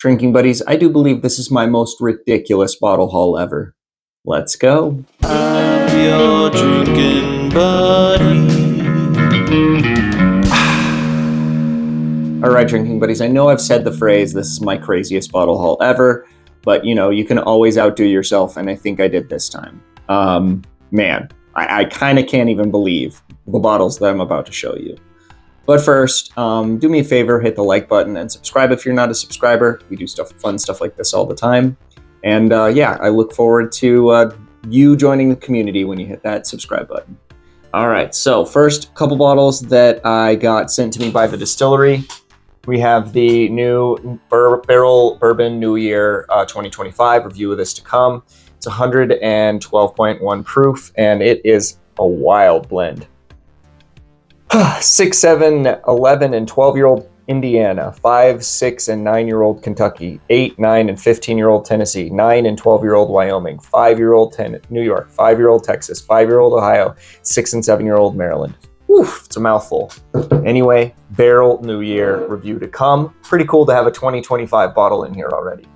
Drinking buddies, I do believe this is my most ridiculous bottle haul ever. Let's go. I'm your drinking buddy. All right, drinking buddies, I know I've said the phrase, this is my craziest bottle haul ever, but you can always outdo yourself, and I think I did this time. Man, I kind of can't even believe the bottles that I'm about to show you. But first, do me a favor, hit the like button and subscribe if you're not a subscriber. We do fun stuff like this all the time. And yeah, I look forward to you joining the community when you hit that subscribe button. All right, so first couple bottles that I got sent to me by the distillery. We have the new Barrel Bourbon New Year 2025 review of this to come. It's 112.1 proof, and it is a wild blend. 6, 7, 11, and 12-year-old Indiana, 5, 6, and 9-year-old Kentucky, 8, 9, and 15-year-old Tennessee, 9 and 12-year-old Wyoming, 5-year-old New York, 5-year-old Texas, 5-year-old Ohio, 6 and 7-year-old Maryland. Oof, it's a mouthful. Anyway, Barrel New Year review to come. Pretty cool to have a 2025 bottle in here already.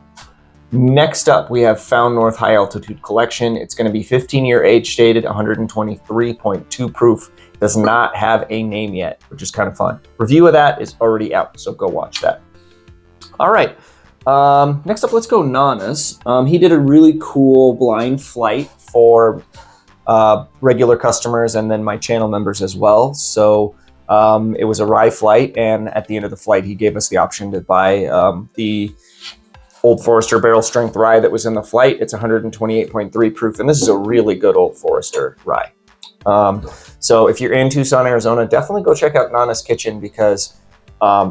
Next up, we have Found North High Altitude Collection. It's going to be 15-year age stated, 123.2 proof. Does not have a name yet, which is kind of fun. Review of that is already out, so go watch that. All right, next up, let's go Nana's. He did a really cool blind flight for regular customers and then my channel members as well. So it was a rye flight, and at the end of the flight, he gave us the option to buy the Old Forester barrel strength rye that was in the flight. It's 128.3 proof, and this is a really good Old Forester rye. So if you're in Tucson, Arizona, definitely go check out Nana's Kitchen because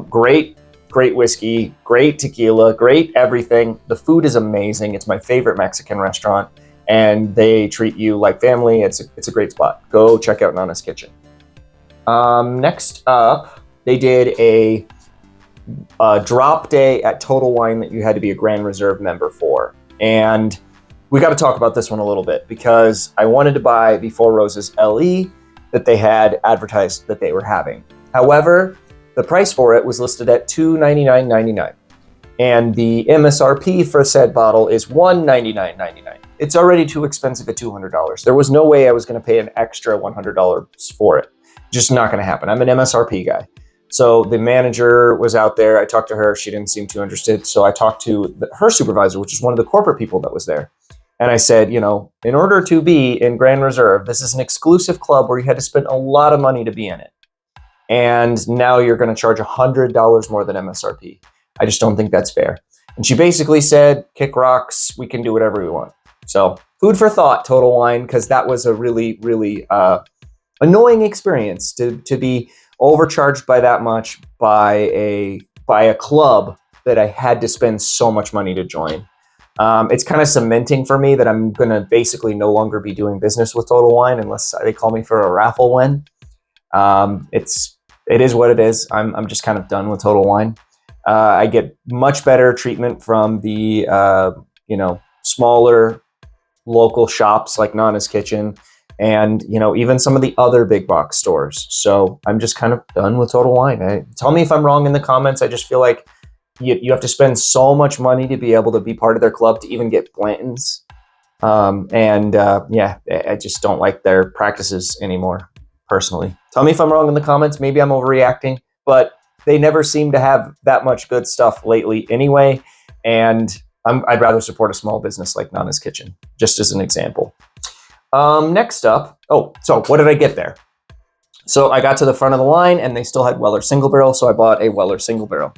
great whiskey, great tequila, great everything. The food is amazing. It's my favorite Mexican restaurant, and they treat you like family. It's a great spot. Go check out Nana's Kitchen. Next up, they did a drop day at Total Wine that you had to be a Grand Reserve member for. And we got to talk about this one a little bit because I wanted to buy the Four Roses LE that they had advertised that they were having. However, the price for it was listed at $299.99. And the MSRP for said bottle is $199.99. It's already too expensive at $200. There was no way I was going to pay an extra $100 for it. Just not going to happen. I'm an MSRP guy. So the manager was out there. I talked to her. She didn't seem too interested. So I talked to her supervisor, which is one of the corporate people that was there. And I said, in order to be in Grand Reserve, this is an exclusive club where you had to spend a lot of money to be in it. And now you're going to charge $100 more than MSRP. I just don't think that's fair. And she basically said, kick rocks. We can do whatever we want. So food for thought, Total Wine, because that was a really, really annoying experience to be overcharged by that much by a club that I had to spend so much money to join. It's kind of cementing for me that I'm going to basically no longer be doing business with Total Wine unless they call me for a raffle win. It is what it is. I'm just kind of done with Total Wine. I get much better treatment from the smaller local shops like Nana's Kitchen and even some of the other big box stores. So I'm just kind of done with Total Wine. Tell me if I'm wrong in the comments. I just feel like you have to spend so much money to be able to be part of their club to even get Blanton's. Yeah, I just don't like their practices anymore, personally. Tell me if I'm wrong in the comments. Maybe I'm overreacting, but they never seem to have that much good stuff lately anyway. And I'd rather support a small business like Nana's Kitchen, just as an example. Next up, so what did I get there? So I got to the front of the line and they still had Weller single barrel. So I bought a Weller single barrel.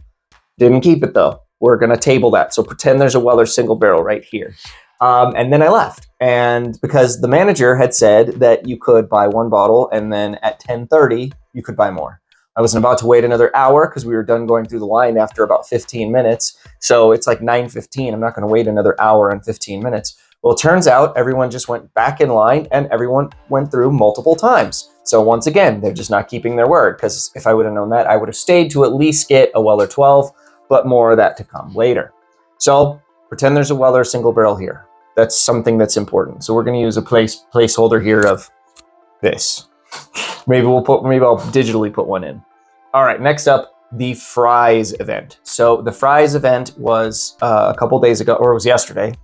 Didn't keep it though. We're going to table that. So pretend there's a Weller single barrel right here. And then I left. And because the manager had said that you could buy one bottle and then at 10:30, you could buy more. I wasn't about to wait another hour because we were done going through the line after about 15 minutes. So it's like 9:15. I'm not going to wait another hour and 15 minutes. Well, it turns out everyone just went back in line and everyone went through multiple times. So once again, they're just not keeping their word because if I would have known that, I would have stayed to at least get a Weller 12, but more of that to come later. So pretend there's a Weller single barrel here. That's something that's important. So we're going to use a placeholder here of this. Maybe I'll digitally put one in. All right, next up, the fries event. So the fries event was a couple days ago, or it was yesterday.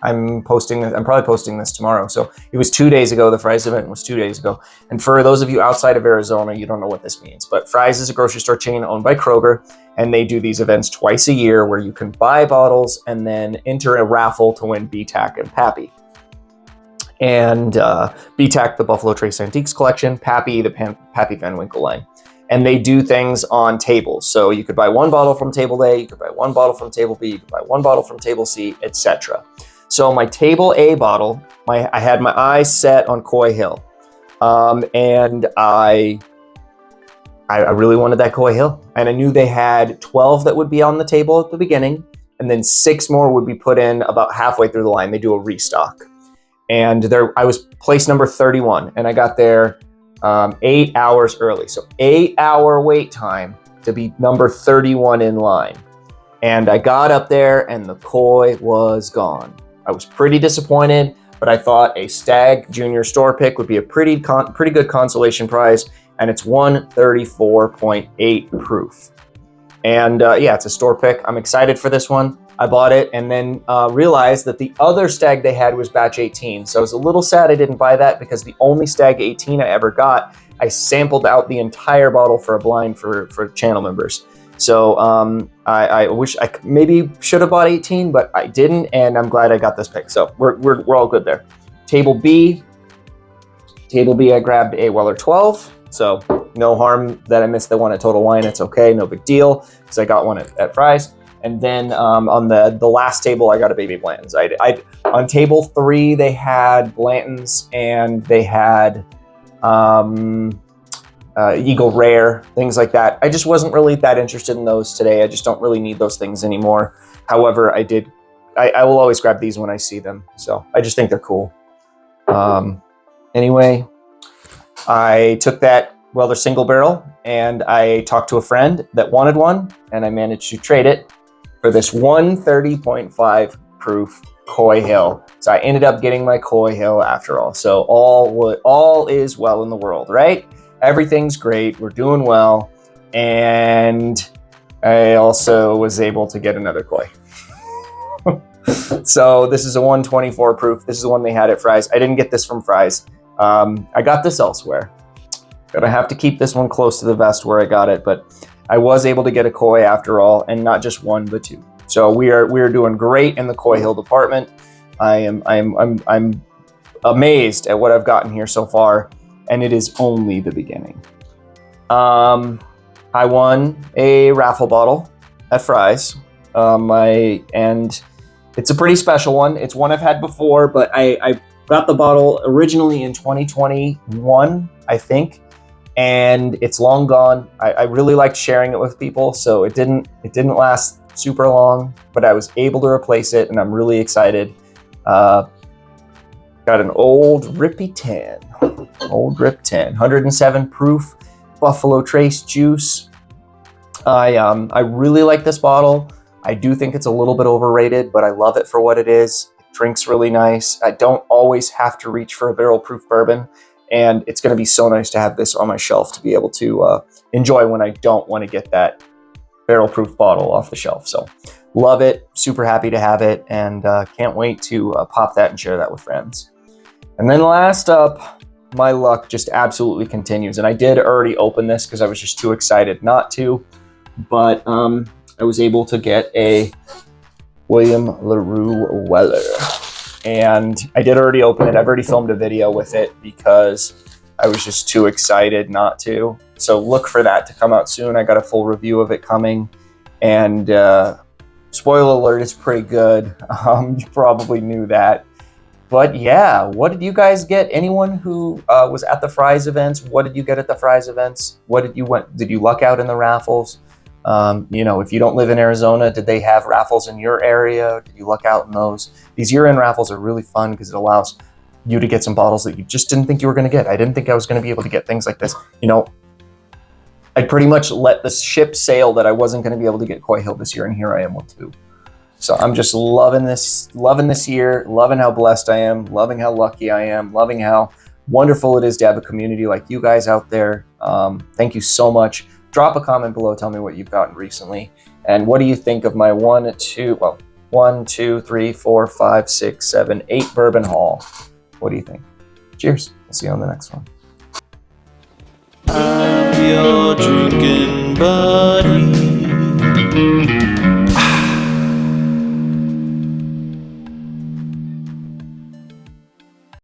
I'm posting this. I'm probably posting this tomorrow. So it was 2 days ago. The fries event was 2 days ago. And for those of you outside of Arizona, you don't know what this means. But Fry's is a grocery store chain owned by Kroger, and they do these events twice a year where you can buy bottles and then enter a raffle to win BTAC and Pappy. And BTAC, the Buffalo Trace Antiques collection, Pappy, the Pappy Van Winkle line. And they do things on tables. So you could buy one bottle from table A, you could buy one bottle from table B, you could buy one bottle from table C, etc. So my table A bottle, I had my eyes set on Koy Hill. And I really wanted that Koy Hill. And I knew they had 12 that would be on the table at the beginning, and then 6 more would be put in about halfway through the line. They do a restock. And I was place number 31, and I got there 8 hours early. So 8-hour wait time to be number 31 in line. And I got up there and the Koy was gone. I was pretty disappointed, but I thought a Stag Junior store pick would be a pretty good consolation prize, and it's 134.8 proof. And yeah, it's a store pick. I'm excited for this one. I bought it and then realized that the other Stag they had was batch 18. So I was a little sad I didn't buy that, because the only Stag 18 I ever got, I sampled out the entire bottle for a blind for channel members. So I wish I maybe should have bought 18, but I didn't, and I'm glad I got this pick. So we're all good there. Table B, I grabbed a Weller 12. So no harm that I missed the one at Total Wine. It's okay, no big deal, because I got one at Fry's. And then on the last table, I got a Baby Blanton's. On table 3, they had Blanton's, and they had Eagle Rare, things like that. I just wasn't really that interested in those today. I just don't really need those things anymore. However, I will always grab these when I see them. So I just think they're cool. Anyway, I took that Weller single barrel, and I talked to a friend that wanted one, and I managed to trade it for this 130.5 proof Koy Hill. So I ended up getting my Koy Hill after all. So all is well in the world, right? Everything's great. We're doing well. And I also was able to get another Koy. So this is a 124 proof. This is the one they had at Fry's. I didn't get this from Fry's. I got this elsewhere. Gonna have to keep this one close to the vest where I got it, but I was able to get a Koy after all, and not just one, but 2. So we are doing great in the Koy Hill department. I'm amazed at what I've gotten here so far, and it is only the beginning. I won a raffle bottle at Fry's, and it's a pretty special one. It's one I've had before, but I got the bottle originally in 2021, I think. And it's long gone. I really liked sharing it with people, so it didn't last super long, but I was able to replace it, and I'm really excited. Got an old Rippy 10, 107 proof Buffalo Trace juice. I really like this bottle. I do think it's a little bit overrated, but I love it for what it is. It drinks really nice. I don't always have to reach for a barrel proof bourbon. And it's going to be so nice to have this on my shelf to be able to enjoy when I don't want to get that barrel-proof bottle off the shelf. So love it, super happy to have it, and can't wait to pop that and share that with friends. And then last up, my luck just absolutely continues. And I did already open this because I was just too excited not to, but I was able to get a William Larue Weller. And I did already open it. I've already filmed a video with it because I was just too excited not to. So look for that to come out soon. I got a full review of it coming. And spoiler alert, it's pretty good. You probably knew that. But yeah, what did you guys get? Anyone who was at the Fry's events, what did you get at the Fry's events? Did you luck out in the raffles? If you don't live in Arizona, did they have raffles in your area? Did you luck out in those? These year-end raffles are really fun because it allows you to get some bottles that you just didn't think you were going to get. I didn't think I was going to be able to get things like this. I pretty much let the ship sail that I wasn't going to be able to get Koy Hill this year, and here I am with 2. So I'm just loving this year, loving how blessed I am, loving how lucky I am, loving how wonderful it is to have a community like you guys out there. Thank you so much. drop a comment below. Tell me what you've gotten recently. And what do you think of my 1, 2, 3, 4, 5, 6, 7, 8 bourbon haul? What do you think? Cheers. I'll see you on the next one.